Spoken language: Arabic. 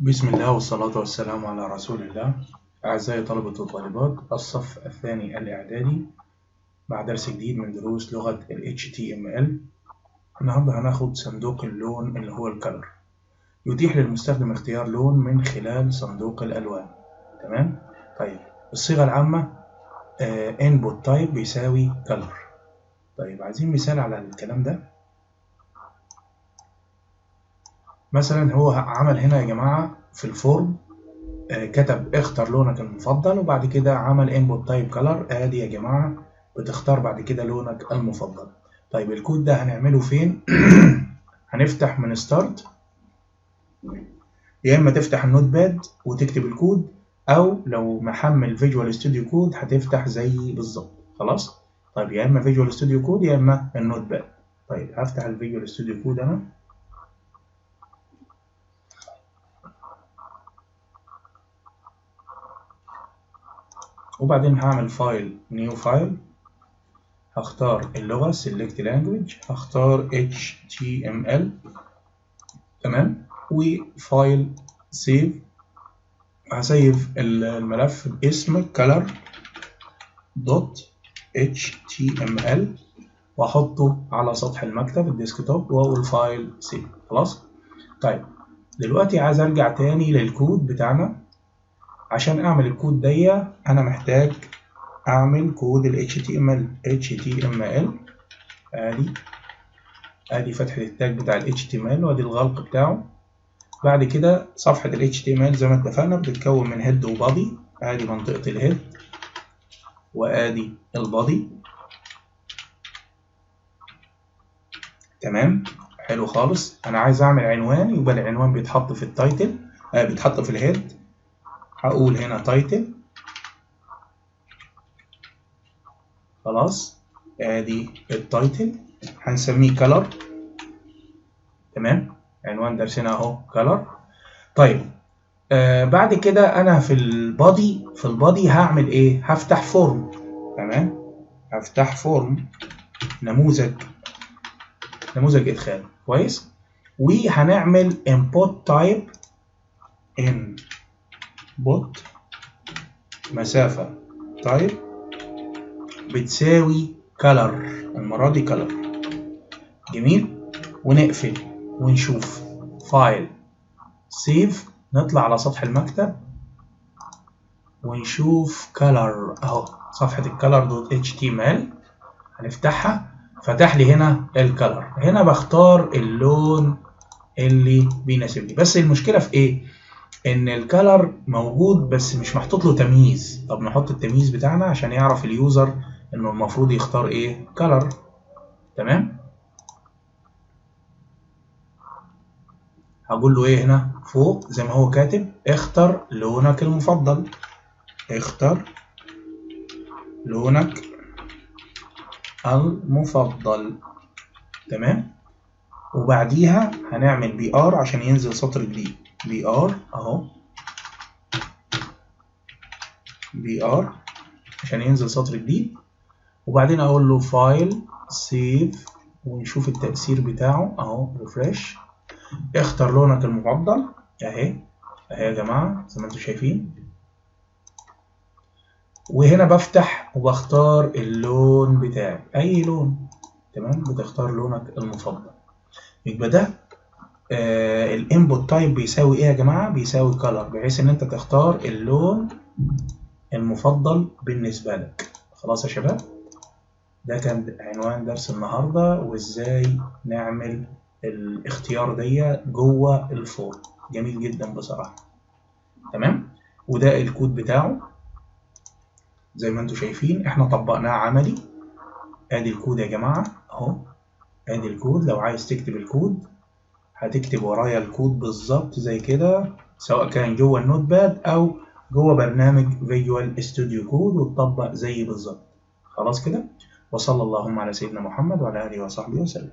بسم الله والصلاة والسلام على رسول الله. أعزائي طلبة وطالبات الصف الثاني الإعدادي، مع درس جديد من دروس لغة ال HTML. النهاردة هناخد صندوق اللون اللي هو الكالر. يتيح للمستخدم اختيار لون من خلال صندوق الألوان. تمام؟ طيب، الصيغة العامة input type بيساوي color. طيب، عايزين مثال على الكلام ده. مثلا هو عمل هنا يا جماعة في الفورم، كتب اختر لونك المفضل، وبعد كده عمل input type color. ادي يا جماعة بتختار بعد كده لونك المفضل. طيب، الكود ده هنعمله فين؟ هنفتح من ستارت، يا اما تفتح النوت باد وتكتب الكود، او لو محمل فيجوال ستوديو كود هتفتح زي بالظبط. خلاص؟ طيب، يا اما فيجوال ستوديو كود يا اما النوت باد. طيب، هفتح الفيجوال ستوديو كود انا، وبعدين هعمل فايل نيو فايل، هختار اللغة select language، هختار HTML. تمام، وفايل سيف. هسيف الملف باسم color.html واحطه على سطح المكتب الديسكتوب واقول فايل سيف. خلاص؟ طيب، دلوقتي عايز ارجع تاني للكود بتاعنا. عشان اعمل الكود دي انا محتاج اعمل كود ال HTML. ادي فتحة التاج بتاع ال HTML وادي الغلق بتاعه. بعد كده صفحة ال HTML زي ما اتفقنا بتتكون من هيد وبادي. ادي منطقة الهيد وادي البادي. تمام، حلو خالص. انا عايز اعمل عنوان، يبقى العنوان بيتحط في التايتل، بيتحط في الهيد. هقول هنا تايتل. خلاص، ادي التايتل هنسميه color. تمام، عنوان درسنا اهو color. طيب، بعد كده انا في البادي هعمل ايه؟ هفتح فورم. تمام، هفتح فورم نموذج ادخال. كويس، وهنعمل input type مسافة type بتساوي color. المرة دي color. جميل، ونقفل ونشوف فايل سيف. نطلع على سطح المكتب ونشوف color اهو، صفحة الcolor.html هنفتحها. فتح لي هنا الكالر. هنا بختار اللون اللي بيناسبني، بس المشكلة في ايه؟ ان الكالر موجود بس مش محطوط له تمييز. طب نحط التمييز بتاعنا عشان يعرف اليوزر انه المفروض يختار ايه؟ كالر. تمام، هقول له ايه هنا فوق زي ما هو كاتب اختر لونك المفضل. اختر لونك المفضل. تمام، وبعديها هنعمل بي ار عشان ينزل سطر جديد. بي ار اهو، بي ار عشان ينزل سطر جديد. وبعدين اقول له فايل سيف ونشوف التأثير بتاعه اهو. ريفرش، اختر لونك المفضل اهي يا جماعة زي ما انتم شايفين. وهنا بفتح وبختار اللون بتاعي، اي لون. تمام، بتختار لونك المفضل. يبقى ده الانبوت تايب بيساوي ايه يا جماعة؟ بيساوي color، بحيث ان انت تختار اللون المفضل بالنسبة لك. خلاص يا شباب، ده كان عنوان درس النهاردة، وازاي نعمل الاختيار دي جوه الفورم. جميل جدا بصراحة. تمام، وده الكود بتاعه زي ما انتم شايفين. احنا طبقناه عملي. ادي الكود يا جماعة اهو. ادي الكود. لو عايز تكتب الكود هتكتب ورايا الكود بالظبط زي كده، سواء كان جوه النوت باد او جوه برنامج فيجوال ستوديو كود، وتطبق زي بالظبط. خلاص كده، وصلى اللهم على سيدنا محمد وعلى اله وصحبه وسلم.